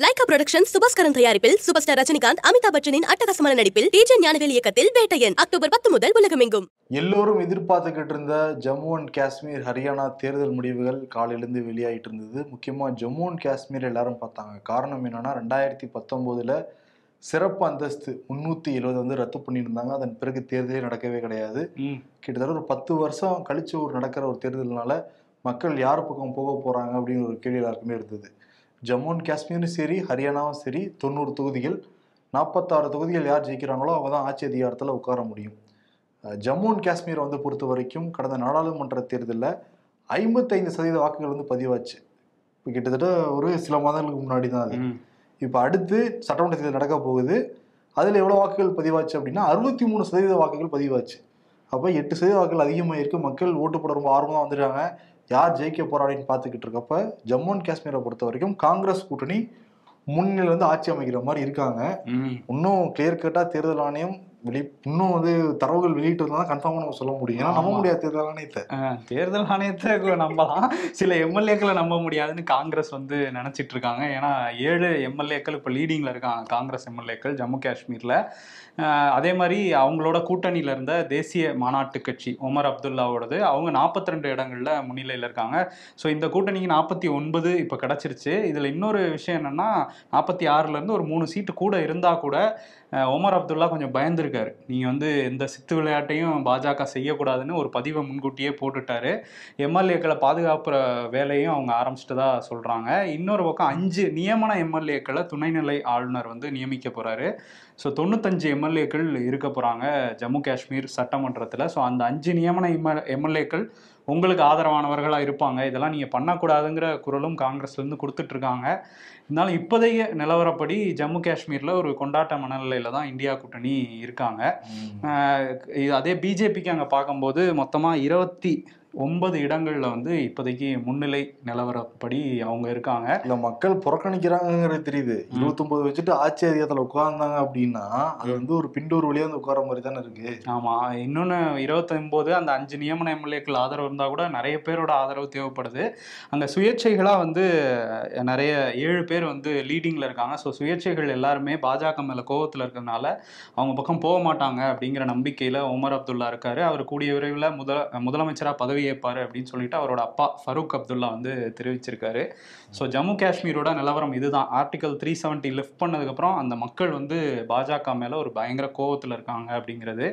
Lyca production Subaskaran தயாரிப்பில் super star Rajinikanth Amitabh பச்சனின் அட்டகாசமான நடிப்பில் டிஜே ஞானவேல் இயக்கத்தில் வேட்டையன் அக்டோபர் 10 முதல் உலகமெங்கும். எல்லோரும் எதிர்பார்த்துக்கிட்டு இருந்த ஜம்மு அண்ட் காஷ்மீர் ஹரியானா தேர்தல் முடிவுகள் காலையிலேருந்து வெளியாகிட்டு இருந்தது. முக்கியமாக ஜம்மு அண்ட் காஷ்மீர் எல்லாரும் பார்த்தாங்க. காரணம் என்னன்னா 2019 சிறப்பு அந்தஸ்து 370 வந்து ரத்து பண்ணியிருந்தாங்க. அதன் பிறகு தேர்தலே நடக்கவே கிடையாது. கிட்டத்தட்ட ஒரு 10 வருஷம் கழிச்சு நடக்கிற ஒரு தேர்தல்னால மக்கள் யார் பக்கம் போக போறாங்க அப்படின்னு ஒரு கேள்வி எல்லாருக்குமே இருந்தது. ஜம்மு அண்ட் காஷ்மீரும் சரி ஹரியானாவும் சரி 90 தொகுதிகள், 46 தொகுதிகள் யார் ஜெயிக்கிறாங்களோ அவங்க தான் ஆட்சி அதிகாரத்தில் உட்கார முடியும். ஜம்மு அண்ட் காஷ்மீரை வந்து பொறுத்த வரைக்கும் கடந்த நாடாளுமன்ற தேர்தலில் 55% வாக்குகள் வந்து பதிவாச்சு. இப்போ கிட்டத்தட்ட ஒரு சில மாதங்களுக்கு முன்னாடி தான் அது. இப்போ அடுத்து சட்டமன்ற தேர்தல் நடக்க போகுது. அதில் எவ்வளோ வாக்குகள் பதிவாச்சு அப்படின்னா 63% வாக்குகள் பதிவாச்சு. அப்போ 8% வாக்குகள் அதிகமாக இருக்குது. மக்கள் ஓட்டு போட ரொம்ப ஆர்வமாக வந்துட்டாங்க. யார் ஜெயிக்க போறான்னு பார்த்துக்கிட்டு இருக்கப்ப ஜம்மு அண்ட் காஷ்மீரை பொறுத்த வரைக்கும் காங்கிரஸ் கூட்டணி முன்னிலையில வந்து ஆட்சி அமைக்கிற மாதிரி இருக்காங்க. இன்னும் கிளியர் கட்டா தேர்தல் ஆணையம் இன்னும் வந்து தரவுகள் வெளியிட்டு இருந்தா கன்ஃபார்மா நம்ம சொல்ல முடியும். ஏன்னா நம்ப முடியாது தேர்தல் ஆணையத்தை நம்பலாம், சில எம்எல்ஏக்களை நம்ப முடியாதுன்னு காங்கிரஸ் வந்து நினைச்சிட்டு இருக்காங்க. ஏன்னா 7 எம்எல்ஏக்கள் இப்போ லீடிங்ல இருக்காங்க, காங்கிரஸ் எம்எல்ஏக்கள் ஜம்மு காஷ்மீர்ல. அதே மாதிரி அவங்களோட கூட்டணியில இருந்த தேசிய மாநாட்டு கட்சி உமர் அப்துல்லாவோடது, அவங்க 42 இடங்கள்ல முன்னிலையில் இருக்காங்க. ஸோ இந்த கூட்டணிக்கு 49 இப்போ கிடைச்சிருச்சு. இதுல இன்னொரு விஷயம் என்னன்னா 46ல இருந்து ஒரு 3 சீட்டு கூட இருந்தா கூட உமர் அப்துல்லா கொஞ்சம் பயந்துருக்காரு. நீங்கள் வந்து எந்த சித்து விளையாட்டையும் பாஜக செய்யக்கூடாதுன்னு ஒரு பதிவை முன்கூட்டியே போட்டுட்டாரு. எம்எல்ஏக்களை பாதுகாப்புற வேலையும் அவங்க ஆரம்பிச்சிட்டதா சொல்கிறாங்க. இன்னொரு பக்கம் 5 நியமன எம்எல்ஏக்களை துணைநிலை ஆளுநர் வந்து நியமிக்க போகிறாரு. ஸோ 95 எம்எல்ஏக்கள் இருக்க போகிறாங்க ஜம்மு காஷ்மீர் சட்டமன்றத்தில். ஸோ அந்த 5 நியமன எம்எல்ஏக்கள் உங்களுக்கு ஆதரவானவர்களாக இருப்பாங்க. இதெல்லாம் நீங்கள் பண்ணக்கூடாதுங்கிற குரலும் காங்கிரஸ்லேருந்து கொடுத்துட்ருக்காங்க. இருந்தாலும் இப்போதைய நிலவரப்படி ஜம்மு காஷ்மீரில் ஒரு கொண்டாட்ட மனநிலையில் தான் இந்தியா கூட்டணி இருக்காங்க. அதே பிஜேபிக்கு அங்கே பார்க்கும்போது மொத்தமாக 29 இடங்கள்ல வந்து இப்போதைக்கு முன்னிலை நிலவரப்படி அவங்க இருக்காங்க. இல்ல மக்கள் புறக்கணிக்கிறாங்கிறது தெரியுது. 29 வச்சுட்டு ஆட்சி அதிகாரத்தில் உட்கார்ந்தாங்க அப்படின்னா அது வந்து ஒரு பிண்டூர் வழியா வந்து உட்கார மாதிரி தானே இருக்கு. ஆமா, இன்னொன்னு 29 அந்த 5 நியமன எம்எல்ஏக்கள் ஆதரவு இருந்தா கூட நிறைய பேரோட ஆதரவு தேவைப்படுது. அங்க சுயேட்சைகளா வந்து நிறைய 7 பேர் வந்து லீடிங்ல இருக்காங்க. ஸோ சுயேட்சைகள் எல்லாருமே பாஜக மேல கோவத்தில் இருக்கிறதுனால அவங்க பக்கம் போக மாட்டாங்க அப்படிங்கிற நம்பிக்கையில உமர் அப்துல்லா இருக்காரு. அவர் கூடிய விரைவில் முதலமைச்சராக பதவி ஏற்பாரு அப்படின்னு சொல்லிட்டு அவரோட அப்பா ஃபரூக் அப்துல்லா வந்து தெரிவிச்சிருக்காரு. ஸோ ஜம்மு காஷ்மீரோட நிலவரம் இதுதான். ஆர்டிகல் 370 லிஃப்ட் பண்ணதுக்கப்புறம் அந்த மக்கள் வந்து பாஜக மேலே ஒரு பயங்கர கோவத்தில் இருக்காங்க அப்படிங்கிறது.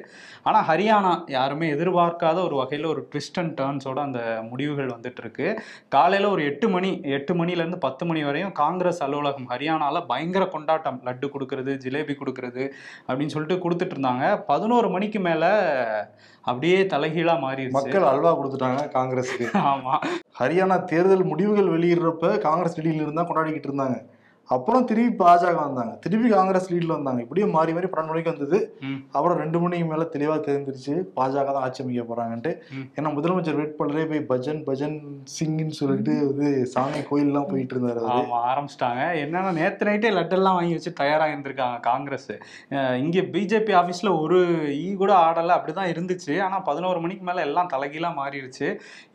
ஆனால் ஹரியானா யாருமே எதிர்பார்க்காத ஒரு வகையில் ஒரு ட்விஸ்ட் அண்ட் டர்ன்ஸோட அந்த முடிவுகள் வந்துட்டு இருக்கு. காலையில் ஒரு 8 மணிலேருந்து 10 மணி வரையும் காங்கிரஸ் அலுவலகம் ஹரியானாவில் பயங்கர கொண்டாட்டம், லட்டு கொடுக்கறது, ஜிலேபி கொடுக்கறது அப்படின்னு சொல்லிட்டு கொடுத்துட்டு இருந்தாங்க. 11 மணிக்கு மேலே அப்படியே தலைகீழா மாறிடுச்சு. மக்கள் அல்வா கொடுத்துட்டாங்க காங்கிரஸுக்கு. ஆமா, ஹரியானா தேர்தல் முடிவுகள் வெளியிடுறப்ப காங்கிரஸ் லீடில் இருந்தா கொண்டாடிக்கிட்டு இருந்தாங்க. அப்புறம் திருப்பி பாஜக வந்தாங்க, திருப்பி காங்கிரஸ் லீட்ல வந்தாங்க. இப்படியே மாறி 12 மணிக்கு வந்தது. அப்புறம் 2 மணிக்கு மேல தெளிவா தெரிஞ்சிருச்சு பாஜக தான் ஆட்சி அமைக்க போறாங்கன்ட்டு. ஏன்னா முதலமைச்சர் வேட்பாளரே போய் பஜன் சிங்னு சொல்லிட்டு வந்து சாமி கோயில்லாம் போயிட்டு இருந்தாரு. ஆரம்பிச்சிட்டாங்க. என்னன்னா நேற்று நைட்டே லட்டெல்லாம் வாங்கி வச்சு தயாராக இருந்திருக்காங்க காங்கிரஸ். இங்கே பிஜேபி ஆஃபீஸில் ஒரு கூட ஆடலை, அப்படிதான் இருந்துச்சு. ஆனால் 11 மணிக்கு மேலே எல்லாம் தலைகீழாக மாறிடுச்சு.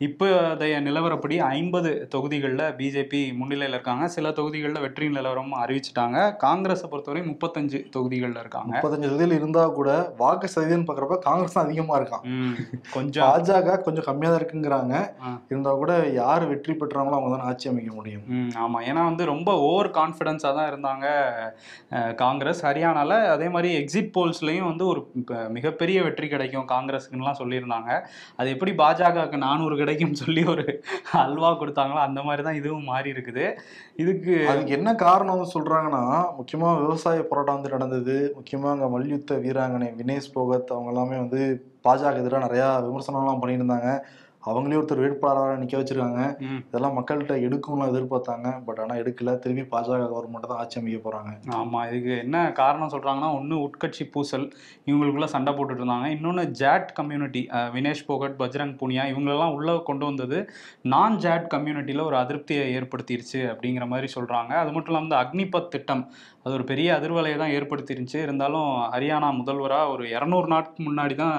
இப்போதைய நிலவரப்படி 50 தொகுதிகளில் பிஜேபி முன்னிலையில் இருக்காங்க. சில தொகுதிகளில் வெற்றி நிலவரம் அறிவிச்சிட்டாங்க. காங்கிரஸை பொறுத்தவரை 35 தொகுதிகளில் இருக்காங்க. 35 தொகுதியில் இருந்தா கூட வாக்கு சதவீதம் பார்க்குறப்ப காங்கிரஸ் தான் அதிகமா இருக்கான். கொஞ்சம் பாஜக கொஞ்சம் கம்மியா தான் இருக்குங்கிறாங்க. இருந்தா கூட யார் வெற்றி பெற்றாங்களோ அவங்க தான் ஆட்சி அமைக்க முடியும். ஆமா, ஏன்னா வந்து ரொம்ப ஓவர் கான்ஃபிடன்ஸா தான் இருந்தாங்க காங்கிரஸ் ஹரியானால. அதே மாதிரி எக்ஸிட் போல்ஸ்லயும் வந்து ஒரு மிகப்பெரிய வெற்றி கிடைக்கும் காங்கிரஸுக்குலாம் சொல்லியிருந்தாங்க. அது எப்படி பாஜகவுக்கு 400 கிடைக்கும் சொல்லி ஒரு அல்வா கொடுத்தாங்களோ அந்த மாதிரி தான் இதுவும் மாறி இருக்குது. அதுக்கு என்ன காரணம் சொல்றாங்கன்னா, முக்கியமா விவசாய போராட்டம் வந்து நடந்தது. முக்கியமா அங்க மல்யுத்த வீராங்கனை வினேஷ் போகத் அவங்க எல்லாமே வந்து பாஜக எதிராக நிறைய விமர்சனம்லாம் பண்ணியிருந்தாங்க. அவங்களே ஒருத்தர் வேட்பாளராக நிற்க வச்சிருக்காங்க. இதெல்லாம் மக்கள்கிட்ட எடுக்கும்லாம் எதிர்பார்த்தாங்க. பட் ஆனால் எடுக்கல. திரும்பி பாஜக கவர்மெண்ட் தான் ஆட்சி அமைக்க போறாங்க. ஆமா, இதுக்கு என்ன காரணம் சொல்றாங்கன்னா, ஒன்று உட்கட்சி பூசல், இவங்களுக்குள்ள சண்டை போட்டுட்டு இருந்தாங்க. இன்னொன்று ஜாட் கம்யூனிட்டி, வினேஷ் போகட், பஜ்ரங் புனியா இவங்களெல்லாம் உள்ள கொண்டு வந்தது நான் ஜாட் கம்யூனிட்டியில் ஒரு அதிருப்தியை ஏற்படுத்திருச்சு அப்படிங்கிற மாதிரி சொல்றாங்க. அது மட்டும் இல்லாமல் அக்னிபத் திட்டம் அது ஒரு பெரிய அதிர்வலையை தான் ஏற்படுத்திருந்துச்சு. இருந்தாலும் ஹரியானா முதல்வராக ஒரு 200 நாட்களுக்கு முன்னாடி தான்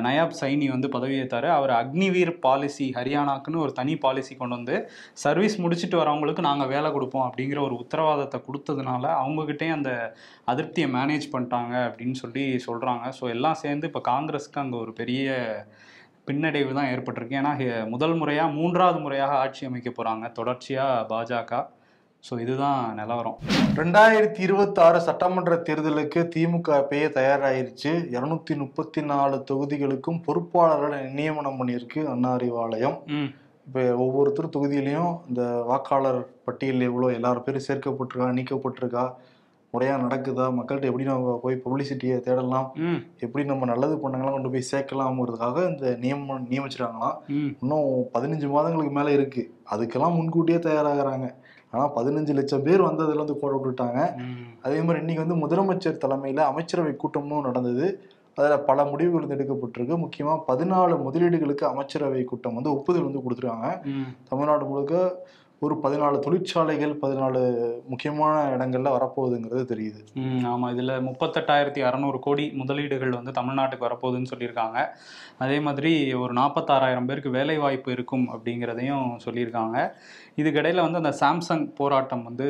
நயாப் சைனி வந்து பதவியேற்றாரு. அவர் அக்னி அக்னிவீர் பாலிசி, ஹரியானாக்குன்னு ஒரு தனி பாலிசி கொண்டு வந்து சர்வீஸ் முடிச்சுட்டு வரவங்களுக்கு நாங்கள் வேலை கொடுப்போம் அப்படிங்கிற ஒரு உத்தரவாதத்தை கொடுத்ததுனால அவங்ககிட்டே அந்த அதிருப்தியை மேனேஜ் பண்ணிட்டாங்க அப்படின்னு சொல்லி சொல்கிறாங்க. ஸோ எல்லாம் சேர்ந்து இப்போ காங்கிரஸுக்கு அங்கே ஒரு பெரிய பின்னடைவு தான் ஏற்பட்டிருக்கு. ஏன்னா முதல் முறையாக 3வது முறையாக ஆட்சி அமைக்க போகிறாங்க தொடர்ச்சியாக பாஜக. ஸோ இதுதான் நிலவரம். 2026 சட்டமன்ற தேர்தலுக்கு திமுக அப்பயே தயாராயிருச்சு. 234 தொகுதிகளுக்கும் பொறுப்பாளர்களை நியமனம் பண்ணியிருக்கு அண்ணா அறிவாலயம். இப்போ ஒவ்வொருத்தர் தொகுதியிலையும் இந்த வாக்காளர் பட்டியலில் எவ்வளோ எல்லாரும் பேரும் சேர்க்கப்பட்டிருக்கா, நீக்கப்பட்டிருக்கா, முறையாக நடக்குதா, மக்கள்கிட்ட எப்படி நம்ம போய் பப்ளிசிட்டியை தேடலாம், எப்படி நம்ம நல்லது பண்ணங்களாம் கொண்டு போய் சேர்க்கலாம்ங்கிறதுக்காக இந்த நியமிச்சிருக்காங்களாம். இன்னும் 15 மாதங்களுக்கு மேலே இருக்குது. அதுக்கெல்லாம் முன்கூட்டியே தயாராகிறாங்க. ஆனால் 15 லட்சம் பேர் வந்து அதில் வந்து போட விட்டுட்டாங்க. அதே மாதிரி இன்னைக்கு வந்து முதலமைச்சர் தலைமையில் அமைச்சரவை கூட்டமும் நடந்தது. அதில் பல முடிவுகள் வந்து எடுக்கப்பட்டிருக்கு. முக்கியமாக 14 முதலீடுகளுக்கு அமைச்சரவை கூட்டம் வந்து ஒப்புதல் வந்து கொடுத்துருக்காங்க. தமிழ்நாடு முழுக்க ஒரு 14 தொழிற்சாலைகள் 14 முக்கியமான இடங்கள்ல வரப்போகுதுங்கிறது தெரியுது. ஆமாம், இதில் 38,600 கோடி முதலீடுகள் வந்து தமிழ்நாட்டுக்கு வரப்போகுதுன்னு சொல்லியிருக்காங்க. அதே மாதிரி ஒரு 46,000 பேருக்கு வேலை வாய்ப்பு இருக்கும் அப்படிங்கிறதையும் சொல்லியிருக்காங்க. இதுக்கிடையில் வந்து அந்த சாம்சங் போராட்டம் வந்து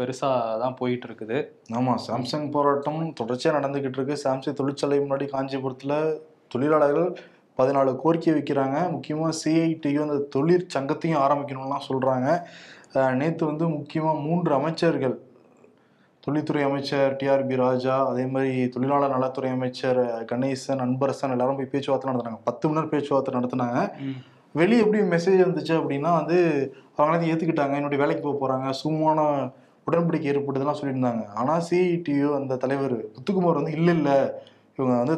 பெருசாக தான் போயிட்டு இருக்குது. ஆமாம், சாம்சங் போராட்டம் தொடர்ச்சியாக நடந்துக்கிட்டு இருக்கு. சாம்சங் தொழிற்சாலை முன்னாடி காஞ்சிபுரத்தில் தொழிலாளர்கள் 14 கோரிக்கை வைக்கிறாங்க. முக்கியமாக சிஐடியும் அந்த தொழிற்சங்கத்தையும் ஆரம்பிக்கணும்லாம் சொல்கிறாங்க. நேற்று வந்து முக்கியமாக 3 அமைச்சர்கள், தொழில்துறை அமைச்சர் டிஆர்பி ராஜா, அதே மாதிரி தொழிலாளர் நலத்துறை அமைச்சர் கணேசன், அன்பரசன் எல்லாரும் போய் பேச்சுவார்த்தை நடத்துனாங்க. 10 மணி நேரம் பேச்சுவார்த்தை நடத்தினாங்க. வெளியே எப்படி மெசேஜ் வந்துச்சு அப்படின்னா வந்து அவங்களாம் ஏற்றுக்கிட்டாங்க, என்னுடைய வேலைக்கு போக போகிறாங்க, சும்மான உடன்படிக்கை ஏற்படுதுலாம் சொல்லியிருந்தாங்க. ஆனால் சிஐடியோ அந்த தலைவர் முத்துக்குமார் வந்து இல்லை இவங்க வந்து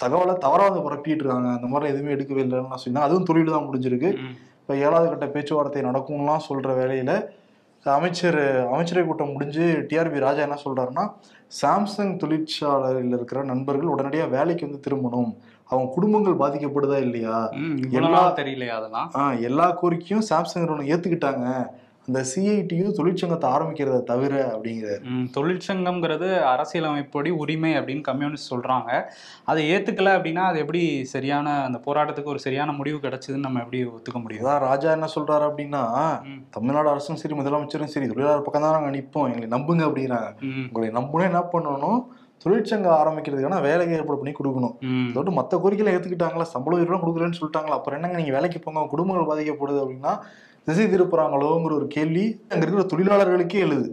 தகவலை தவறாக புரட்டிட்டு இருக்காங்க, அந்த மாதிரி எதுவுமே எடுக்கவே இல்லைன்னு சொல்லியிருந்தாங்க. அதுவும் தொழில் தான் முடிஞ்சிருக்கு. இப்போ 7வது கட்ட பேச்சுவார்த்தை நடக்கும்லாம் சொல்கிற வேலையில் அமைச்சரவை கூட்டம் முடிஞ்சு டிஆர்பி ராஜா என்ன சொல்கிறாருன்னா, சாம்சங் தொழிற்சாலையில் இருக்கிற நண்பர்கள் உடனடியாக வேலைக்கு வந்து திரும்பணும், அவங்க குடும்பங்கள் பாதிக்கப்படுதா இல்லையா, தெரியலையா அதெல்லாம் எல்லா கோரிக்கையும் சாம்சங் நிறுவனம் ஏற்றுக்கிட்டாங்க, அந்த சிஐடியும் தொழிற்சங்கத்தை ஆரம்பிக்கிறத தவிர அப்படிங்கிறார். தொழிற்சங்கம்ங்கிறது அரசியலமைப்படி உரிமை அப்படின்னு கம்யூனிஸ்ட் சொல்றாங்க. அதை ஏத்துக்கல அப்படின்னா அது எப்படி சரியான அந்த போராட்டத்துக்கு ஒரு சரியான முடிவு கிடைச்சதுன்னு நம்ம எப்படி ஒத்துக்க முடியும்? அதான் ராஜா என்ன சொல்றாரு அப்படின்னா, தமிழ்நாடு அரசும் சரி முதலமைச்சரும் சரி தொழிலாளர் பக்கம் தான் நாங்கள் நிற்போம், எங்களை நம்புங்க அப்படிங்கிறாங்க. உங்களை நம்புனா என்ன பண்ணணும், தொழிற்சங்கம் ஆரம்பிக்கிறதுக்கான வேலையை ஏற்பாடு பண்ணி கொடுக்கணும். அதோட மற்ற கோரிக்கையில ஏத்துக்கிட்டாங்களா, சம்பளம் உயர்வு கொடுக்குறேன்னு சொல்லிட்டாங்களா, அப்புறம் என்னங்க நீங்க வேலைக்கு போங்க, குடும்பங்கள் பாதிக்கப்படுது அப்படின்னா திசை திருப்புறாங்களோங்கிற ஒரு கேள்வி அங்க இருக்கிற தொழிலாளர்களுக்கே எழுது.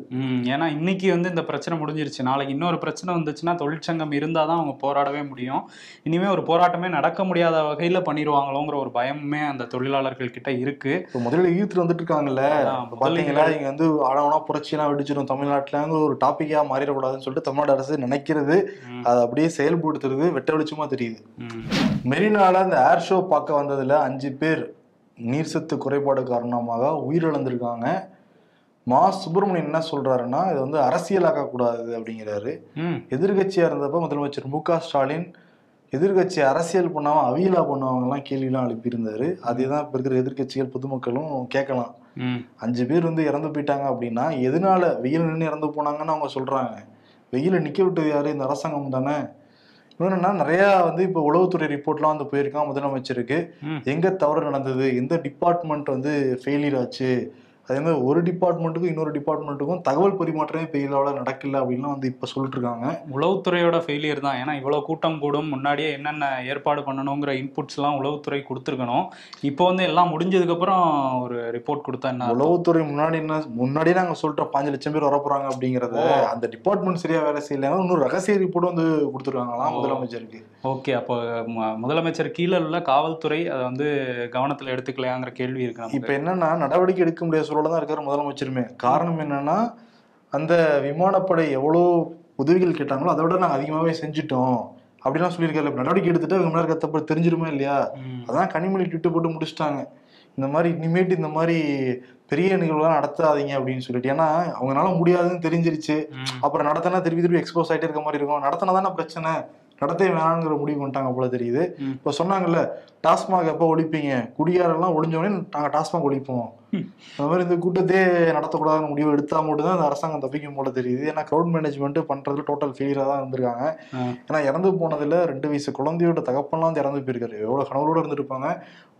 ஏன்னா இன்னைக்கு வந்து இந்த பிரச்சனை முடிஞ்சிருச்சு, நாளைக்கு இன்னொரு பிரச்சனை வந்துச்சுன்னா தொழிற்சங்கம் இருந்தாதான் அவங்க போராடவே முடியும். இனிமே ஒரு போராட்டமே நடக்க முடியாத வகையில பண்ணிடுவாங்களோங்கிற ஒரு பயமே அந்த தொழிலாளர்கள் கிட்ட இருக்கு. இப்போ முதல்ல ஈர்த்து வந்துட்டு இருக்காங்கல்ல, பாத்தீங்களா, இங்க வந்து ஆழவனா புரட்சியெல்லாம் வெடிச்சிடும் தமிழ்நாட்டுல ஒரு டாபிக்கா மாறிடக்கூடாதுன்னு சொல்லிட்டு தமிழ்நாடு அரசு நினைக்கிறது, அதை அப்படியே செயல்படுத்துறது வெட்ட வெளிச்சமா தெரியுது. மெரினால இந்த ஏர் ஷோ பார்க்க வந்ததுல 5 பேர் நீர்சத்து குறைபாடு காரணமாக உயிரிழந்திருக்காங்க. மா சுப்பிரமணியன் என்ன சொல்றாருன்னா, இதை வந்து அரசியலாக்க கூடாது அப்படிங்கிறாரு. எதிர்கட்சியா இருந்தப்ப முதலமைச்சர் மு.க. ஸ்டாலின் எதிர்கட்சி அரசியல் பண்ணாம அவியலா பண்ணுவாங்க எல்லாம் கேள்வியெல்லாம் எழுப்பியிருந்தாரு. அதேதான் இப்ப இருக்கிற எதிர்கட்சிகள் பொதுமக்களும் கேட்கலாம். 5 பேர் வந்து இறந்து போயிட்டாங்க அப்படின்னா எதனால வெயில் நின்று இறந்து போனாங்கன்னு அவங்க சொல்றாங்க. வெயில நிக்க விட்டது யாரு, இந்த அரசாங்கம் தானே. இன்னொன்னா நிறைய வந்து இப்போ உளவுத்துறை ரிப்போர்ட்லாம் வந்து போயிருக்கான் முதலமைச்சருக்கு, எங்க தவறு நடந்தது, எந்த டிபார்ட்மெண்ட் வந்து ஃபெயிலியர் ஆச்சு, அதே மாதிரி ஒரு டிபார்ட்மெண்ட்டுக்கும் இன்னொரு டிபார்ட்மெண்ட்டுக்கும் தகவல் பரிமாற்றமே பெயிலால நடக்கல அப்படின்லாம் வந்து இப்ப சொல்லிட்டு இருக்காங்க. உளவுத்துறையோட ஃபெயிலியர் தான். ஏன்னா இவ்வளவு கூட்டம் கூடும், முன்னாடியே என்னென்ன ஏற்பாடு பண்ணணுங்கிற இன்புட்ஸ் எல்லாம் உளவுத்துறை கொடுத்துருக்கணும். இப்போ வந்து எல்லாம் முடிஞ்சதுக்கு அப்புறம் ஒரு ரிப்போர்ட் கொடுத்தா என்ன, உளவுத்துறை முன்னாடியே நாங்க சொல்லிட்டோம் 5 லட்சம் பேர் வரப்போறாங்க அப்படிங்கறத, அந்த டிபார்ட்மெண்ட் சரியா வேலை செய்யல, இன்னொரு ரகசிய ரிப்போர்ட் வந்து கொடுத்துருக்காங்களாம் முதலமைச்சருக்கு. ஓகே, அப்போ முதலமைச்சர் கீழே உள்ள காவல்துறை அதை வந்து கவனத்துல எடுத்துக்கலையாங்கிற கேள்வி இருக்கு. இப்ப என்னன்னா நடவடிக்கை எடுக்க முடியாத சூழல தான் இருக்காரு முதலமைச்சருமே. காரணம் என்னன்னா, அந்த விமானப்படை எவ்வளோ உதவிகள் கேட்டாங்களோ அதை விட நாங்கள் அதிகமாகவே செஞ்சுட்டோம் அப்படிலாம் சொல்லியிருக்காரு. நடவடிக்கை எடுத்துட்டு அவங்க முன்னாடி கத்தப்ப தெரிஞ்சிருமே இல்லையா, அதான் கனிமொழி ட்விட்டு போட்டு முடிச்சுட்டாங்க. இந்த மாதிரி இனிமேட்டு இந்த மாதிரி பெரிய நிகழ்வுலாம் நடத்தாதீங்க அப்படின்னு சொல்லிட்டு. ஏன்னா அவங்களால முடியாதுன்னு தெரிஞ்சிருச்சு. அப்புறம் நடத்தினா திருப்பி திருப்பி எக்ஸ்போஸ் ஆகிட்டே இருக்க மாதிரி இருக்கும். நடத்தினா தானே பிரச்சனை, நடத்தே வேணாங்கிற முடிவு பண்ணிட்டாங்க போல தெரியுது. இப்போ சொன்னாங்கல்ல, டாஸ்மாக் எப்போ ஒழிப்பீங்க, குடியாரெல்லாம் ஒழிஞ்சோடனே நாங்கள் டாஸ்மாக் ஒழிப்போம், அந்த மாதிரி இந்த கூட்டத்தையே நடத்தக்கூடாதுன்னு முடிவு எடுத்தா மட்டும்தான் அந்த அரசாங்கம் தப்பிக்கும் போல தெரியுது. ஏன்னா க்ரௌட் மேனேஜ்மெண்ட் பண்றதுல டோட்டல் ஃபெயிலியரா தான் இருந்திருக்காங்க. ஏன்னா இறந்து போனதுல 2 வயசு குழந்தையோட தகப்பெல்லாம் வந்து இறந்து போயிருக்காரு. எவ்வளவு கனவோட இருந்திருப்பாங்க.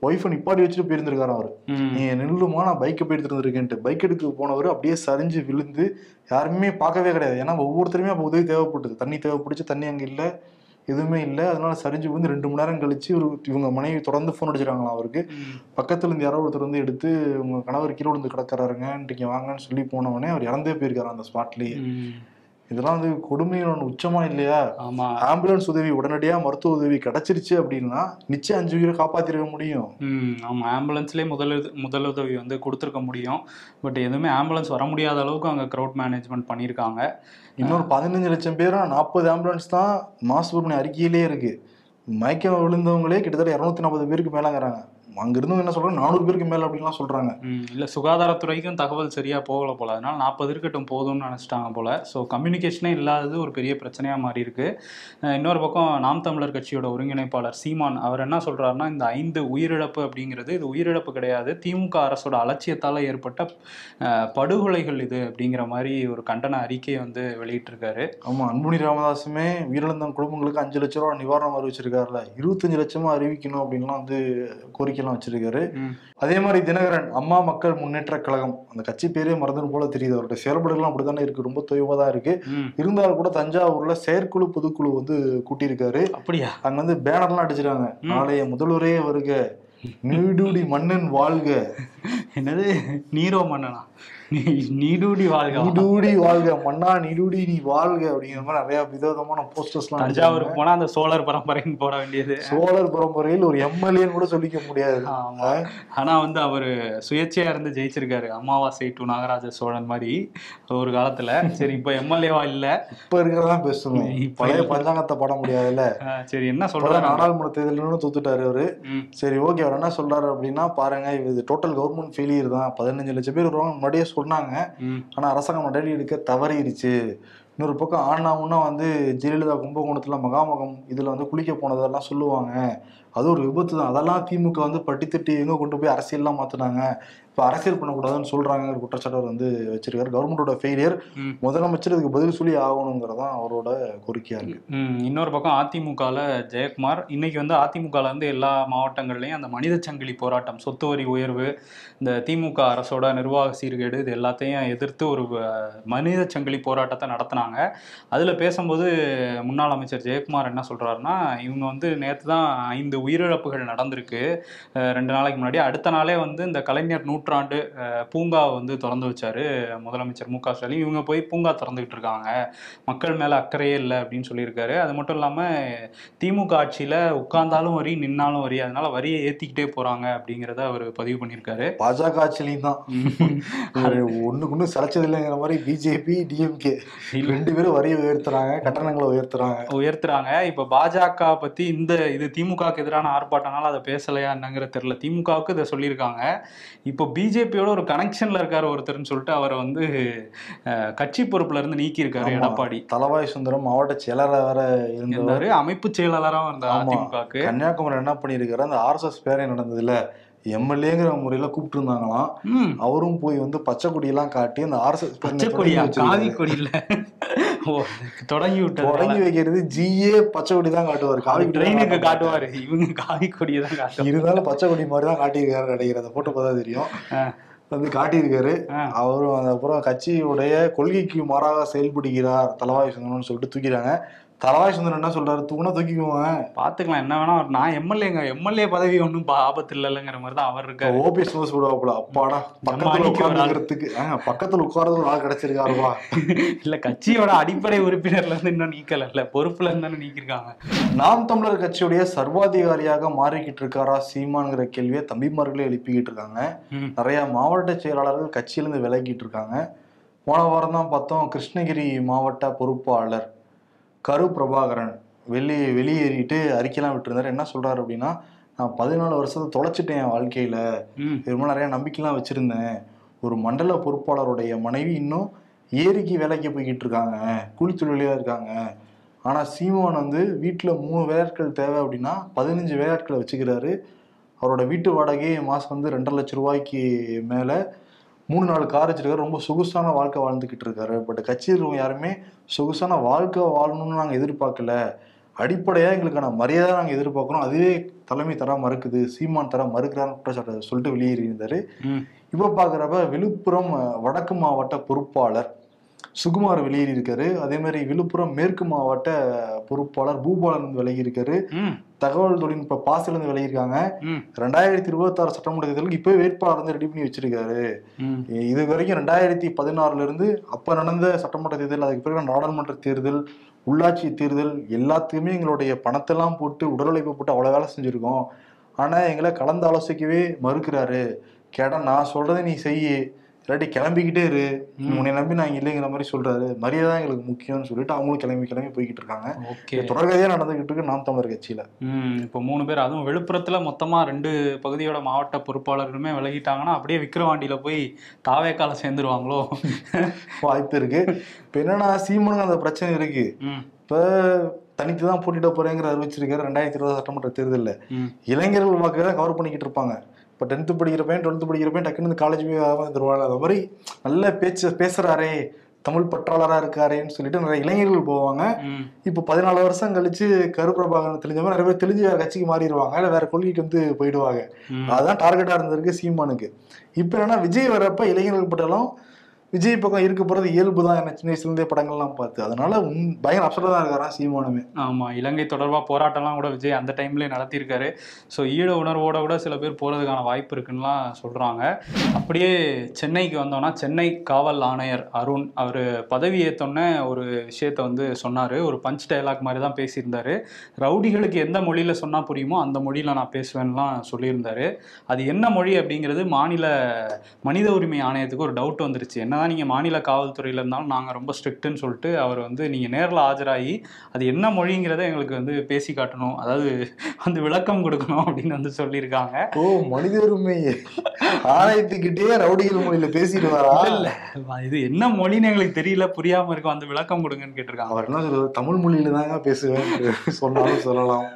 ஒய்ஃபை நிப்பாட்டி வச்சுட்டு போயிருந்திருக்காரு அவரு. நீ நில்லுமா, நான் பைக்கை போயிட்டு இருந்திருக்கேன்ட்டு. பைக் எடுக்க போனவர் அப்படியே சரிஞ்சு விழுந்து யாருமே பார்க்கவே கிடையாது. ஏன்னா ஒவ்வொருத்தருமே அப்போ உதவி தேவைப்பட்டது. தண்ணி தேவைப்பட்டுச்சு, தண்ணி அங்கே இல்லை, எதுவுமே இல்லை. அதனால சரிஞ்சு வந்து 2 மணி நேரம் கழிச்சு இவங்க மனைவி தொடர்ந்து ஃபோன் அடிச்சிருக்காங்களாம் அவருக்கு. பக்கத்துல இருந்து யாரோ ஒருத்தர் வந்து எடுத்து, உங்க கணவர் கீழே விழுந்து கிடக்கிறாருங்க, இன்றைக்கு வாங்கன்னு சொல்லி போனவனே அவர் இறந்தே போயிருக்காரு அந்த ஸ்பாட்லயே. இதெல்லாம் வந்து கொடுமையோட உச்சமா இல்லையா? ஆம்புலன்ஸ் உதவி, உடனடியா மருத்துவ உதவி கிடைச்சிருச்சு அப்படின்னா நிச்சயம் 5 உயிரை காப்பாத்திருக்க முடியும். ஆமா, ஆம்புலன்ஸ்லயே முதலுதவி வந்து கொடுத்துருக்க முடியும். பட் எதுவுமே ஆம்புலன்ஸ் வர முடியாத அளவுக்கு அங்க க்ரௌட் மேனேஜ்மெண்ட் பண்ணியிருக்காங்க. இன்னொரு 15 லட்சம் பேரா 40 ஆம்புலன்ஸ் தான் மாசுபொருள் அறிக்கையிலே இருக்கு. மயக்கம் விழுந்தவங்களே கிட்டத்தட்ட 240 பேருக்கு மேலங்கிறாங்க. அங்க இருந்தவங்க என்ன சொல்றாங்க, 400 பேருக்கு மேல அப்படின்லாம் சொல்றாங்க. இல்ல, சுகாதாரத்துறைக்கும் தகவல் சரியா போகல போல, அதனால 40 இருக்கட்டும் போதும்னு நினைச்சிட்டாங்க போல. ஸோ கம்யூனிகேஷனே இல்லாதது ஒரு பெரிய பிரச்சனையா மாறி இருக்கு. இன்னொரு பக்கம் நாம் தமிழர் கட்சியோட ஒருங்கிணைப்பாளர் சீமான் அவர் என்ன சொல்றாருன்னா, இந்த 5 உயிரிழப்பு அப்படிங்கிறது இது உயிரிழப்பு கிடையாது, திமுக அரசோட அலட்சியத்தால ஏற்பட்ட படுகொலைகள் இது அப்படிங்கிற மாதிரி ஒரு கண்டன அறிக்கையை வந்து வெளியிட்டிருக்காரு. ஆமா, அன்புமணி ராமதாசுமே உயிரிழந்த குடும்பங்களுக்கு 5 லட்சம் ரூபாய் நிவாரணம் அறிவிச்சிருக்காருல, 25 லட்சமா அறிவிக்கணும் அப்படின்லாம் வந்து கோரிக்கை வச்சிருக்காரு. அதே மாதிரி தினகரன் அம்மா மக்கள் முன்னேற்ற கழகம், அந்த கட்சி பேரே மறந்துடும் போல தெரியுது. அவருடைய செயல்பாடுகள் அப்படித்தானே இருக்கு, ரொம்ப தொய்வா தான் இருக்கு. இருந்தாலும் கூட தஞ்சாவூர்ல செயற்குழு பொதுக்குழு வந்து கூட்டியிருக்காரு. அப்படியா? அங்க வந்து பேனர்லாம் அடிச்சிருக்காங்க, நாளைய முதல்வரே வருக, நீடூடி மன்னன் வாழ்க. என்னது நீரோ மன்னனா? நீடூடி வாழ்க, நீடூடி வாழ்க மன்னா, நீடூடி நீ வாழ்க அப்படிங்கிற மாதிரி நிறைய விதவிதமான போஸ்டர்ஸ் எல்லாம். தஞ்சாவூருக்கு போனா அந்த சோழர் பரம்பரைன்னு போட வேண்டியது. சோழர் பரம்பரையில் ஒரு எம்எல்ஏன்னு கூட சொல்லிக்க முடியாது. ஆனா வந்து அவரு சுயேட்சையா இருந்து ஜெயிச்சிருக்காரு, அமாவாசை டு நாகராஜ சோழன் மாதிரி ஒரு காலத்துல. சரி, இப்ப எம்எல்ஏவா இல்ல, இப்ப இருக்கிறதான் பேசணும், பழைய பஞ்சாங்கத்தை பட முடியாதுல்ல. சரி, என்ன சொல்றாரு, நாடாளுமன்ற தேர்தல் தூத்துட்டாரு அவரு. சரி, ஓகே, அவர் என்ன சொல்றாரு அப்படின்னா, பாருங்க இது டோட்டல் கவர்மெண்ட் ஃபெயிலியர் தான், 15 லட்சம் பேர் வருவாங்க முன்னாடியே சொன்னாங்க, ஆனா அரசாங்கம் நடவடிக்கை எடுக்க தவறிடுச்சு. இன்னொரு பக்கம் ஆனாவுன்னா வந்து ஜெயலலிதா கும்பகோணத்துல மகாமகம் இதுல வந்து குளிக்க போனதெல்லாம் சொல்லுவாங்க, அது ஒரு விபத்து தான், அதெல்லாம் திமுக வந்து பட்டித்தட்டி எங்க கொண்டு போய் அரசியல்லாம் மாத்தினாங்க, இப்ப அரசியல் பண்ணக்கூடாதுன்னு சொல்றாங்க குற்றச்சாட்டு வந்து வச்சிருக்காரு. கவர்மெண்டோட ஃபெயிலியர், முதலமைச்சர் இதுக்கு பதில் சொல்லி ஆகணுங்கிறதான் அவரோட கோரிக்கையா இருக்கு. இன்னொரு பக்கம் அதிமுகல ஜெயக்குமார் இன்னைக்கு வந்து அதிமுகல இருந்து எல்லா மாவட்டங்கள்லயும் அந்த மனித சங்கிலி போராட்டம், சொத்து வரி உயர்வு, இந்த திமுக அரசோட நிர்வாக சீர்கேடு, இது எல்லாத்தையும் எதிர்த்து ஒரு மனித சங்கிலி போராட்டத்தை நடத்தினாங்க. அதுல பேசும்போது முன்னாள் அமைச்சர் ஜெயக்குமார் என்ன சொல்றாருன்னா, இவங்க வந்து நேற்று தான் 5 உயிரிழப்புகள் நடந்திருக்கு 2 நாளைக்கு முன்னாடி. அடுத்த நாளே வந்து இந்த கலைஞர் நூற்றாண்டு பூங்கா வந்து திறந்து வச்சாரு முதலமைச்சர் மு.க. ஸ்டாலின். இவங்க போய் பூங்கா திறந்துகிட்டு இருக்காங்க, மக்கள் மேல அக்கறையே இல்லை அப்படின்னு சொல்லியிருக்காரு. அது மட்டும் இல்லாம திமுக ஆட்சியில உட்கார்ந்தாலும் வரி, நின்னாலும் வரி, அதனால வரியை ஏத்திக்கிட்டே போறாங்க அப்படிங்கிறத அவர் பதிவு பண்ணியிருக்காரு. பாஜக ஆட்சியிலையும் தான் ஒண்ணுக்கு ஒண்ணு சளைச்சது இல்லைங்கிற மாதிரி பிஜேபி டிஎம்கே 2 பேரும் வரியை உயர்த்துறாங்க, கட்டணங்களை உயர்த்துறாங்க. இப்ப பாஜக பத்தி இது திமுகவுக்கு எதிரான ஆர்ப்பாட்டனால அதை பேசலையா என்னங்கிற தெரியல. திமுகவுக்கு இதை சொல்லியிருக்காங்க. இப்போ பிஜேபியோட ஒரு கனெக்ஷன்ல இருக்காரு ஒருத்தர்னு சொல்லிட்டு அவரை வந்து கட்சி பொறுப்புல இருந்து நீக்கி இருக்காரு எடப்பாடி. தலவாய் சுந்தரம் மாவட்ட செயலராக வேற இருந்தாரு, அமைப்பு செயலாளராக இருந்தார் அதிமுகவுக்கு. கன்னியாகுமரி என்ன பண்ணிருக்காரு, அந்த ஆர்எஸ்எஸ் பேரே நடந்ததுல எம்எல்ஏங்கிற முறையில கூப்பிட்டு இருந்தாங்களாம். அவரும் போய் வந்து பச்சை கொடியெல்லாம் காட்டி அந்த ஆர்எஸ்எஸ் காவி கொடியில தொடங்கி வைக்கிறது, ஜிஏ பச்சை கொடி தான் காட்டுவாரு, காவி ட்ரெயினுக்கு காட்டுவாரு, இவங்க காவி கொடியை தான் காட்டுவாரு. இருந்தாலும் பச்சை கொடி மாதிரி தான் காட்டியிருக்காரு நினைக்கிற, அந்த போட்டோ பார்த்தா தெரியும் வந்து காட்டியிருக்காரு. அவரும் அதுக்கப்புறம் கட்சியுடைய கொள்கைக்கு மாறாக செயல்படுகிறார் தலவாய் சுந்தரம்னு சொல்லிட்டு தூக்கிறாங்க. தலவாய் சுந்தரம் என்ன சொல்றாரு, தூக்குனா தூக்கிக்குவாங்க, பாத்துக்கலாம், என்ன வேணா, நான் எம்எல்ஏ பதவி ஒன்றும் ஆபத்து இல்லைங்கிற மாதிரி தான் அவர் இருக்காரு. ஓபிஎஸ் போடுவாப்புல, அப்பாடா பக்கத்துல உட்கார்றது ஆள் கிடைச்சிருக்காருவா. இல்ல, கட்சியோட அடிப்படை உறுப்பினர்ல இருந்து இன்னும் நீக்கல, இல்ல பொறுப்புல இருந்து நீக்கிருக்காங்க. நாம் தமிழர் கட்சியுடைய சர்வாதிகாரியாக மாறிக்கிட்டு இருக்காரா சீமான்ங்கிற கேள்வியை தம்பிமார்களே எழுப்பிக்கிட்டு இருக்காங்க. நிறைய மாவட்ட செயலாளர்கள் கட்சியிலிருந்து விலகிட்டு இருக்காங்க. போன வாரம் தான் பார்த்தோம், கிருஷ்ணகிரி மாவட்ட பொறுப்பாளர் கரு பிரபாகரன் வெளியேறிட்டு அறிக்கையெல்லாம் விட்டுருந்தாரு. என்ன சொல்றாரு அப்படின்னா, நான் 14 வருஷத்தை தொலைச்சிட்டேன் என் வாழ்க்கையில, இது மாதிரி நிறைய நம்பிக்கைலாம் வச்சிருந்தேன், ஒரு மண்டல பொறுப்பாளருடைய மனைவி இன்னும் ஏரிக்கு வேலைக்கு போய்கிட்டு இருக்காங்க, கூலி தொழிலாளியா இருக்காங்க. ஆனா சீமான் வந்து வீட்டுல 3 வேலையாட்கள் தேவை அப்படின்னா 15 வேலையாட்களை வச்சுக்கிறாரு. அவரோட வீட்டு வாடகையே மாசம் வந்து 2.5 லட்சம் ரூபாய்க்கு மேல, 3-4 கார் வச்சிருக்காரு. ரொம்ப சொகுசான வாழ்க்கை வாழ்ந்துகிட்டு இருக்காரு. பட் கட்சியில் இருக்கவங்க யாருமே சொகுசான வாழ்க்கை வாழணும்னு நாங்க எதிர்பார்க்கல, அடிப்படையா எங்களுக்கான மரியாதை நாங்க எதிர்பார்க்கிறோம், அதுவே தலைமை தர மறுக்குது, சீமான் தர மறுக்கிறான்னு குற்றச்சாட்டு சொல்லிட்டு வெளியேறியிருந்தாரு. இப்ப பாக்குறப்ப விழுப்புரம் வடக்கு மாவட்ட பொறுப்பாளர் சுகுமார் வெளியேறி இருக்காரு. அதே மாதிரி விழுப்புரம் மேற்கு மாவட்ட பொறுப்பாளர் பூபாலன் விலகி இருக்காரு. தகவல் தொழில்நுட்ப பாசில இருந்து விலகிருக்காங்க. 2026 சட்டமன்ற தேர்தலுக்கு இப்பவே வேட்பாளர் வந்து ரெடி பண்ணி வச்சிருக்காரு. இது வரைக்கும் 2016 இருந்து அப்ப நடந்த சட்டமன்ற தேர்தல், அதுக்கு பிறகு நாடாளுமன்ற தேர்தல், உள்ளாட்சி தேர்தல் எல்லாத்துக்குமே எங்களுடைய பணத்தெல்லாம் போட்டு உடல் உழைப்பு போட்டு அவ்வளவு வேலை செஞ்சிருக்கோம். ஆனா எங்களை கலந்து ஆலோசிக்கவே மறுக்கிறாரு. கேட்டா நான் சொல்றதை நீ செய்யி, இல்லாட்டி கிளம்பிக்கிட்டே இரு, உன்னை நம்பி நான் இல்லைங்கிற மாதிரி சொல்றாரு. மரியாதை எங்களுக்கு முக்கியம்னு சொல்லிட்டு அவங்களும் கிளம்பி போய்கிட்டு இருக்காங்க. தொடர்கதையா நடந்துகிட்டு இருக்கு நாம் தமிழர் கட்சியில. இப்போ 3 பேர், அதுவும் விழுப்புரத்துல மொத்தமா 2 பகுதியோட மாவட்ட பொறுப்பாளர்களுமே விலகிட்டாங்கன்னா அப்படியே விக்கிரவாண்டியில போய் தாவேக்கால சேர்ந்துருவாங்களோ வாய்ப்பு இருக்கு. இப்ப என்னன்னா சீமானுக்கு அந்த பிரச்சனை இருக்கு. இப்ப தனித்துதான் போட்டிட போறேங்கிற அறிவிச்சிருக்காரு 2020 சட்டமன்ற தேர்தலில். இளைஞர்கள் வாக்கு தான் கவர் பண்ணிக்கிட்டு இருப்பாங்க. இப்போ 10th படிக்கிற பையன் 12th படிக்கிற பையன் டக்குன்னு காலேஜ் போய் வந்துருவாங்க. அது மாதிரி நல்ல பேசுறாரே, தமிழ் பற்றாளரா இருக்காரேன்னு சொல்லிட்டு நிறைய இளைஞர்கள் போவாங்க. இப்போ 14 வருஷம் கழிச்சு கருப்பிரபாகரன் தெளிஞ்ச மாதிரி நிறைய பேர் தெளிஞ்சு வேற கட்சிக்கு மாறிடுவாங்க, இல்லை வேற கொள்கைக்கு வந்து போயிடுவாங்க. அதுதான் டார்கெட்டா இருந்திருக்கு சீமானுக்கு. இப்ப என்னன்னா விஜய் வரப்ப இளைஞர்கள் பட்டாலும் விஜய் பக்கம் இருக்க போறது இயல்பு தான். என்ன சின்ன வயசுல இருந்தே படங்கள்லாம் பார்த்து, அதனால பயங்கர அப்செட்டா தான் இருக்காராம் சீமானுமே. ஆமா, இலங்கை தொடர்பா போராட்டம்லாம் கூட விஜய் அந்த டைம்ல நடத்தியிருக்காரு. ஸோ ஈழ உணர்வோட கூட சில பேர் போறதுக்கான வாய்ப்பு இருக்குன்னுலாம் சொல்றாங்க. அப்படியே சென்னைக்கு வந்தோம்னா, சென்னை காவல் ஆணையர் அருண் அவர் பதவி ஏற்றோன்னே ஒரு விஷயத்த வந்து சொன்னாரு. ஒரு பஞ்ச் டயலாக் மாதிரி தான் பேசியிருந்தாரு. ரவுடிகளுக்கு எந்த மொழியில சொன்னா புரியுமோ அந்த மொழியில நான் பேசுவேன்லாம் சொல்லியிருந்தாரு. அது என்ன மொழி அப்படிங்கிறது மாநில மனித உரிமை ஆணையத்துக்கு ஒரு டவுட் வந்துருச்சு. என்ன நீங்க மாநில காவல்துறையில இருந்தாலும் நாங்க ரொம்ப ஸ்ட்ரிக்ட்னு சொல்லிட்டு அவர் வந்து நீங்க நேரில் ஆஜராகி அது என்ன மொழிங்கிறத எங்களுக்கு வந்து பேசி காட்டணும், அதாவது வந்து விளக்கம் கொடுக்கணும் அப்படின்னு வந்து சொல்லியிருக்காங்க. ஓ, மனித உரிமை ஆணையத்துக்கிட்டே ரவுடிகள் மொழியில பேசிடுவாரா? இல்ல, இது என்ன மொழின்னு எங்களுக்கு தெரியல, புரியாம இருக்கும், அந்த விளக்கம் கொடுங்கன்னு கேட்டிருக்காங்க. அவர் என்ன சொல்றது, தமிழ் மொழியில தாங்க பேசுவேன் சொன்னாலும் சொல்லலாம்.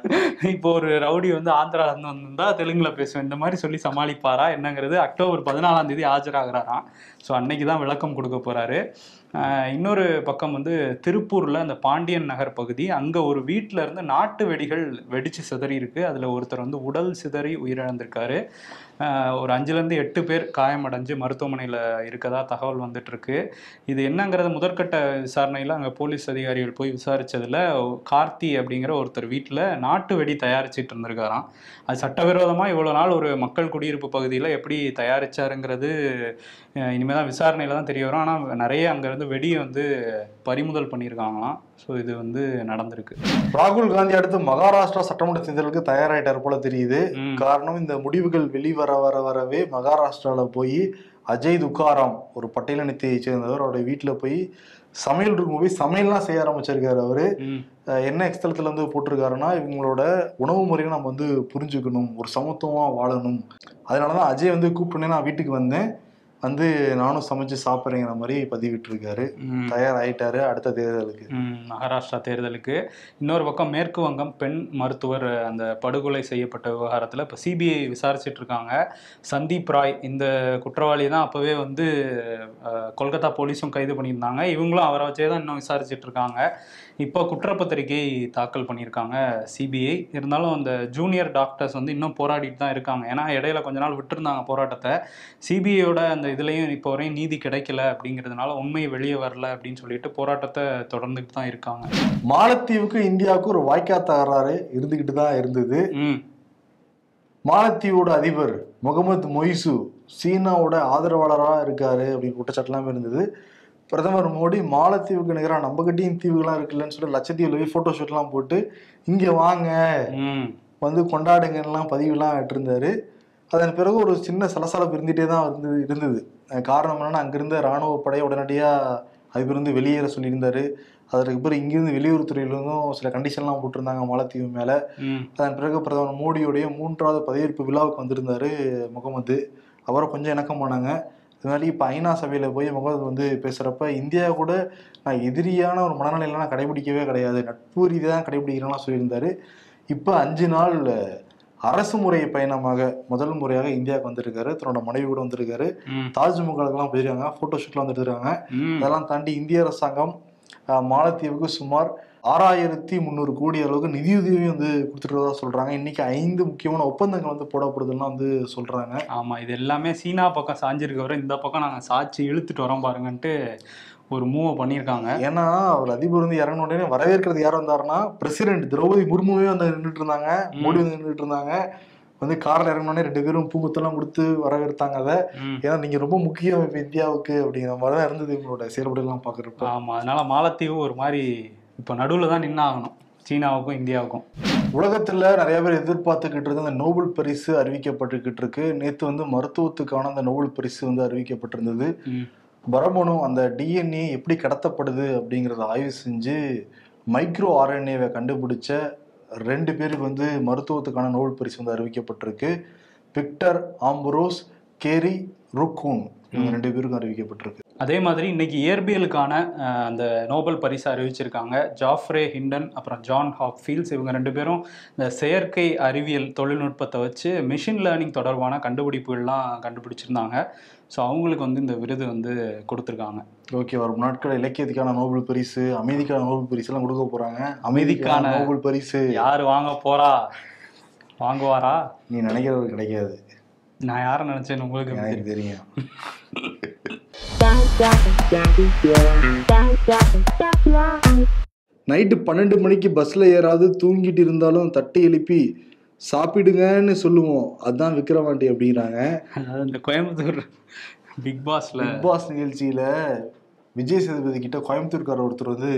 இப்போ ஒரு ரவுடி வந்து ஆந்திரால இருந்து வந்திருந்தா தெலுங்குல பேசுவேன் இந்த மாதிரி சொல்லி சமாளிப்பாரா என்னங்கிறது அக்டோபர் 14 ஆஜராகிறாராம். ஸோ அன்னைக்கு தான் விளக்கம் கொடுக்க போறாரு. இன்னொரு பக்கம் வந்து திருப்பூர்ல அந்த பாண்டியன் நகர் பகுதி, அங்க ஒரு வீட்டில இருந்து நாட்டு வெடிகள் வெடிச்சு சிதறி இருக்கு. அதுல ஒருத்தர் வந்து உடல் சிதறி உயிரிழந்திருக்காரு. ஒரு 5-8 பேர் காயமடைஞ்சு மருத்துவமனையில் இருக்கதா தகவல் வந்துட்டு இருக்கு. இது என்னங்கிறது முதற்கட்ட விசாரணையில் அங்கே போலீஸ் அதிகாரிகள் போய் விசாரிச்சதுல கார்த்தி அப்படிங்கிற ஒருத்தர் வீட்டில் நாட்டு வெடி தயாரிச்சிட்டு இருந்திருக்காராம். அது சட்டவிரோதமாக இவ்வளோ நாள் ஒரு மக்கள் குடியிருப்பு பகுதியில் எப்படி தயாரிச்சாருங்கிறது இனிமேல் தான் விசாரணையில் தான் தெரிய வரும். ஆனால் நிறைய அங்கேருந்து வெடியை வந்து பறிமுதல் பண்ணியிருக்காங்களாம். ஸோ இது வந்து நடந்திருக்கு. ராகுல் காந்தி அடுத்து மகாராஷ்டிரா சட்டமன்ற தேர்தலுக்கு தயாராயிட்டார் போல தெரியுது. காரணம், இந்த முடிவுகள் வரவே மகாராஷ்டிரால போய் அஜய் துக்காராம் ஒரு பட்டியலினத்தை சேர்ந்தவர் அவருடைய வீட்டுல போய் சமையல் ரூம் போய் சமையல்லாம் செய்ய ஆரம்பிச்சிருக்காரு. அவரு என்ன எக்ஸ்தலத்துல வந்து போட்டிருக்காருன்னா, இவங்களோட உணவு முறையை நம்ம வந்து புரிஞ்சுக்கணும், ஒரு சமத்துவமா வாழணும், அதனாலதான் அஜய் வந்து கூப்பிட்டோன்னே நான் வீட்டுக்கு வந்தேன், வந்து நானும் சமைச்சு சாப்பிட்றேங்கிற மாதிரி பதிவிட்டு இருக்காரு. தயாராயிட்டாரு அடுத்த தேர்தலுக்கு, மகாராஷ்டிரா தேர்தலுக்கு. இன்னொரு பக்கம் மேற்கு வங்கம் பெண் மருத்துவர் அந்த படுகொலை செய்யப்பட்ட விவகாரத்தில் இப்போ சிபிஐ விசாரிச்சுட்டு இருக்காங்க. சந்தீப் ராய் இந்த குற்றவாளி தான் அப்போவே வந்து கொல்கத்தா போலீஸும் கைது பண்ணியிருந்தாங்க. இவங்களும் அவரை வச்சே தான் இன்னும் விசாரிச்சுட்டு இருக்காங்க. இப்போ குற்றப்பத்திரிகை தாக்கல் பண்ணியிருக்காங்க சிபிஐ. இருந்தாலும் அந்த ஜூனியர் டாக்டர்ஸ் வந்து இன்னும் போராடிட்டு தான் இருக்காங்க. ஏன்னா இடையில கொஞ்ச நாள் விட்டுருந்தாங்க போராட்டத்தை. சிபிஐயோட அந்த இதுலேயும் இப்போ வரையும் நீதி கிடைக்கல அப்படிங்கிறதுனால உண்மை வெளியே வரல அப்படின்னு சொல்லிட்டு போராட்டத்தை தொடர்ந்துட்டு தான் இருக்காங்க. மாலத்தீவுக்கு இந்தியாவுக்கு ஒரு வாய்க்கா தகராறு இருந்துகிட்டு தான் இருந்தது. மாலத்தீவோட அதிபர் முகமது மொய்சு சீனாவோட ஆதரவாளராக இருக்காரு அப்படின்னு குற்றச்சாட்டுலாம் இருந்தது. பிரதமர் மோடி மாலத்தீவுக்கு நிகராக நம்ம கட்டியும் தீவுகள்லாம் இருக்குல்லன்னு சொல்லிட்டு லட்சத்தீவுல போய் போட்டோ ஷூட்லாம் போட்டு இங்கே வாங்க வந்து கொண்டாடுங்கலாம் பதிவுலாம் இருந்தாரு. அதன் பிறகு ஒரு சின்ன சலசலப்பு இருந்துகிட்டே தான் இருந்தது. காரணம் என்னன்னா, அங்கிருந்த இராணுவ படையை உடனடியாக அதிபர் வெளியேற சொல்லியிருந்தாரு. அதற்கு பிறகு இங்கிருந்து வெளியுறவுத்துறையிலிருந்தும் சில கண்டிஷன்லாம் போட்டிருந்தாங்க மாலத்தீவு மேலே. அதன் பிறகு பிரதமர் மோடியோடைய 3வது பதவியேற்பு விழாவுக்கு வந்திருந்தாரு முகமது. அவரை கொஞ்சம் இணக்கமானாங்க. இது மாதிரி இப்போ ஐநா சபையில் போய் முகமது வந்து பேசுகிறப்ப இந்தியா கூட நான் எதிரியான ஒரு மனநிலையில நான் கடைபிடிக்கவே கிடையாது, நட்பு ரீதியாக தான் கடைபிடிக்கிறேன்லாம் சொல்லியிருந்தாரு. இப்போ 5 நாள் அரசு முறை பயணமாக முதல் முறையாக இந்தியாவுக்கு வந்திருக்காரு. தன்னோட மனைவி கூட வந்திருக்காரு. தாஜ்மஹாலுக்கெல்லாம் போயிருக்காங்க, போட்டோ ஷூட்லாம் வந்துட்டு இருக்காங்க. அதெல்லாம் தாண்டி இந்திய அரசாங்கம் மாலத்தீவுக்கு சுமார் 6300 கோடி அளவுக்கு நிதியுதவி வந்து கொடுத்துருக்கதா சொல்றாங்க. இன்னைக்கு 5 முக்கியமான ஒப்பந்தங்கள் வந்து போடப்படுதுன்னா வந்து சொல்றாங்க. ஆமா, இது எல்லாமே சீனா பக்கம் சாஞ்சிருக்க வர இந்த பக்கம் நாங்க சாட்சி இழுத்துட்டு வரோம் பாருங்கன்ட்டு ஒரு மூவ் பண்ணியிருக்காங்க. ஏன்னா அவர் அதிபர் வந்து இறங்கின உடனே வரவேற்கிறது யார் வந்தாருன்னா பிரசிடென்ட் திரௌபதி முர்முவே வந்து நின்றுட்டு இருந்தாங்க, மோடி வந்து நின்றுட்டு இருந்தாங்க. வந்து கார்ல இறங்கினோடனே 2 பேரும் பூமுத்தெல்லாம் கொடுத்து வரவேற்றாங்க. அதை ஏன்னா நீங்க ரொம்ப முக்கியம் இப்ப இந்தியாவுக்கு அப்படிங்கிற மாதிரிதான் இருந்தது இவங்களோட செயல்பாடுலாம் பாக்குறப்ப. ஆமா, அதனால மாலத்தீவு ஒரு மாதிரி இப்ப நடுவுல தான் நின்னாகணும் சீனாவுக்கும் இந்தியாவுக்கும். உலகத்துல நிறைய பேர் எதிர்பார்த்துக்கிட்டு இருக்க அந்த நோபல் பரிசு அறிவிக்கப்பட்டுக்கிட்டு இருக்கு. நேத்து வந்து மருத்துவத்துக்கான அந்த நோபல் பரிசு வந்து அறிவிக்கப்பட்டிருந்தது. மரபணு அந்த டிஎன்ஏ எப்படி கடத்தப்படுது அப்படிங்கிறத ஆய்வு செஞ்சு மைக்ரோ ஆர்என்ஏவை கண்டுபிடிச்ச 2 பேருக்கு வந்து மருத்துவத்துக்கான நோபல் பரிசு வந்து அறிவிக்கப்பட்டிருக்கு. விக்டர் ஆம்பரோஸ், கேரி ருக்கூன், இவங்க 2 பேருக்கும் அறிவிக்கப்பட்டிருக்கு. அதே மாதிரி இன்னைக்கு இயற்பியலுக்கான அந்த நோபல் பரிசு அறிவிச்சிருக்காங்க. ஜாஃப்ரே ஹிண்டன் அப்புறம் ஜான் ஹாப்ஃபீல்ட்ஸ், இவங்க 2 பேரும் இந்த செயற்கை அறிவியல் தொழில்நுட்பத்தை வச்சு மிஷின் லேர்னிங் தொடர்பான கண்டுபிடிப்புகள்லாம் கண்டுபிடிச்சிருந்தாங்க. ஸோ அவங்களுக்கு வந்து இந்த விருது வந்து கொடுத்துருக்காங்க. ஓகே, வரும் நாட்கள் இலக்கியத்துக்கான நோபல் பரிசு, அமைதிக்கான நோபல் பரிசு எல்லாம் கொடுக்க போறாங்க. அமைதிக்கான நோபல் பரிசு யாரு வாங்க போறா, வாங்குவாரா? நீ நினைக்கிறது கிடைக்காது. நான் யாரை நினைச்சேன்னு உங்களுக்கு தெரியும். நைட்டு 12 மணிக்கு பஸ்ல ஏறாது தூங்கிட்டு இருந்தாலும் தட்டி எழுப்பி சாப்பிடுங்கன்னு சொல்லுவோம், அதுதான் விக்ரவாண்டி அப்படிங்கிறாங்க. அதாவது இந்த கோயம்புத்தூர் பிக் பாஸ் நிகழ்ச்சியில விஜய் சேதுபதி கிட்ட கோயம்புத்தூர்காரர் ஒருத்தர் வந்து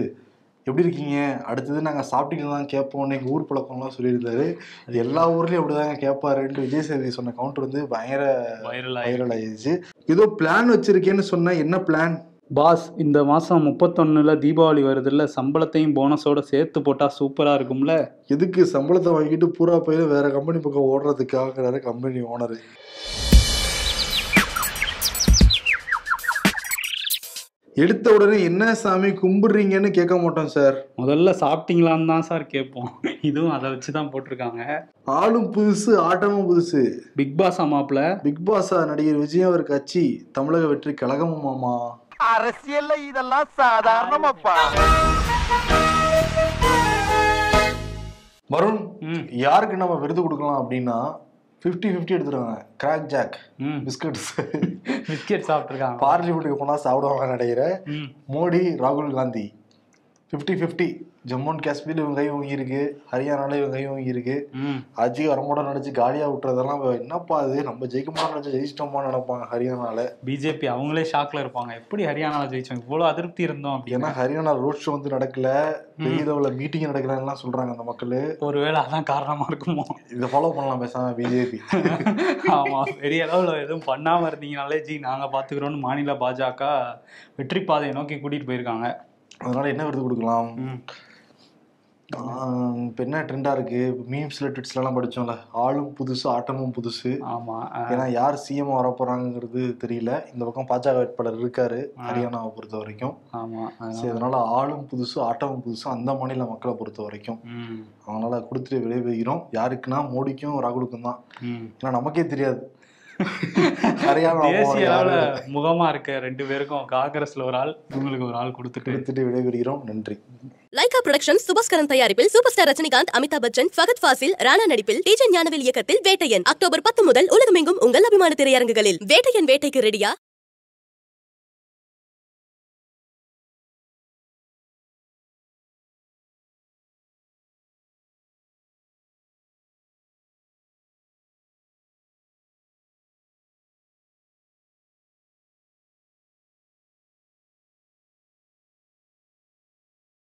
எப்படி இருக்கீங்க, அடுத்தது நாங்கள் சாப்பிட்டீங்க தான் கேட்போம், எங்கள் ஊர் பழக்கம்லாம் சொல்லியிருந்தாரு. அது எல்லா ஊர்லேயும் அப்படிதாங்க கேட்பாருன்ட்டு விஜய் சேதுபதி சொன்ன கவுண்டர் வந்து பயங்கர வைரல் ஆயிடுச்சு. ஏதோ பிளான் வச்சிருக்கேன்னு சொன்ன, என்ன பிளான் பாஸ்? இந்த மாதம் 31 தீபாவளி வருதுல்ல, சம்பளத்தையும் போனஸோட சேர்த்து போட்டால் சூப்பராக இருக்கும்ல. எதுக்கு சம்பளத்தை வாங்கிட்டு பூரா போய் வேற கம்பெனி பக்கம் ஓடுறதுக்காகிறாரு கம்பெனி ஓனரு. எடுத்த உடனே என்ன சாமி கும்பிடுறீங்கன்னு கேட்க மாட்டோம் சார், முதல்ல சாப்பிட்டீங்களான்னு தான் சார் கேட்போம். இதுவும் அதை வச்சு தான் போட்டிருக்காங்க. ஆளும் புதுசு ஆட்டமும் புதுசு. பிக் பாஸ் ஆமாப்ல. பிக் பாஸா நடிகர் விஜய் அவர் கட்சி தமிழக வெற்றி கழகமும் மாமா. அரசியல்ல இதெல்லாம் சாதாரணமாப்பா. வருண், யாருக்கு நம்ம விருது கொடுக்கலாம் அப்படின்னா 50-50 எடுத்துருவாங்க. கிராக் ஜாக் பிஸ்கெட் சாப்பிட்டுருக்காங்க. பார்லிமெண்ட்டுக்கு போனா சாப்பிடுவாங்க நினைக்கிறேன். மோடி, ராகுல் காந்தி 50-50. ஜம்மு அண்ட் காஷ்மீர் இவங்க கை வாங்கி இருக்கு, ஹரியானால இவங்க கை வாங்கி இருக்கு. அஜி வரமாட நினைச்சு காலியா விட்டுறதெல்லாம் என்னப்பா அது, நம்ம ஜெயிக்க மாட்டோம் நினைச்சு ஜெயிச்சிட்டோமான்னு நினைப்பாங்க ஹரியானால. பிஜேபி அவங்களே ஷாக்ல இருப்பாங்க, எப்படி ஹரியானால ஜெயிச்சோம், இவ்வளவு அதிருப்தி இருந்தோம் அப்படி. ஏன்னா ஹரியானா ரோட் ஷோ வந்து நடக்கல, பெரிய லெவல்ல மீட்டிங் நடக்கலன்னு சொல்றாங்க அந்த மக்கள். ஒருவேளை அதான் காரணமா இருக்குமோ. இதை ஃபாலோ பண்ணலாம் பேசாம பிஜேபி. ஆமா, பெரிய அளவுல எதுவும் பண்ணாம இருந்தீங்கனாலே ஜி நாங்க பாத்துக்கிறோம்னு மாநில பாஜக வெற்றி பாதையை நோக்கி கூட்டிட்டு போயிருக்காங்க. அதனால என்ன விருது கொடுக்கலாம்? இப்போ என்ன ட்ரெண்டா இருக்கு, மீம்ஸ்ல ட்விட்ஸ்லாம் படிச்சோம்ல, ஆளும் புதுசு ஆட்டமும் புதுசு. ஆமா, ஏன்னா யார் சிஎம் வர போறாங்கிறது தெரியல. இந்த பக்கம் பாஜக வேட்பாளர் இருக்காரு ஹரியானாவை பொறுத்த வரைக்கும். ஆமா, அதனால ஆளும் புதுசு ஆட்டமும் புதுசு அந்த மாநில மக்களை பொறுத்த வரைக்கும். அதனால கொடுத்துட்டு விளைவிக்கிறோம். யாருக்குன்னா மோடிக்கும் ராகுலுக்கும் தான். ஏன்னா நமக்கே தெரியாது. தேசிய அளவுல முகமா இருக்க 2 பேருக்கும் காங்கிரஸ்ல ஒரு ஆள், இவங்களுக்கு ஒரு ஆள் கொடுத்துட்டு விடைபெறுகிறோம். நன்றி. லைகா புரொடக்ஷன்ஸ் சுபாஸ்கரன் தயாரிப்பில் சூப்பர் ஸ்டார் ரஜினிகாந்த், அமிதாப் பச்சன், ஃபகத் ஃபாசில், ராணா நடிப்பில் டிஜே ஞானவேல் இயக்கத்தில் வேட்டையன் அக்டோபர் 10 முதல் உலகமெங்கும் உங்கள் அபிமான திரையரங்குகளில். வேட்டையன் வேட்டைக்கு ரெடியா?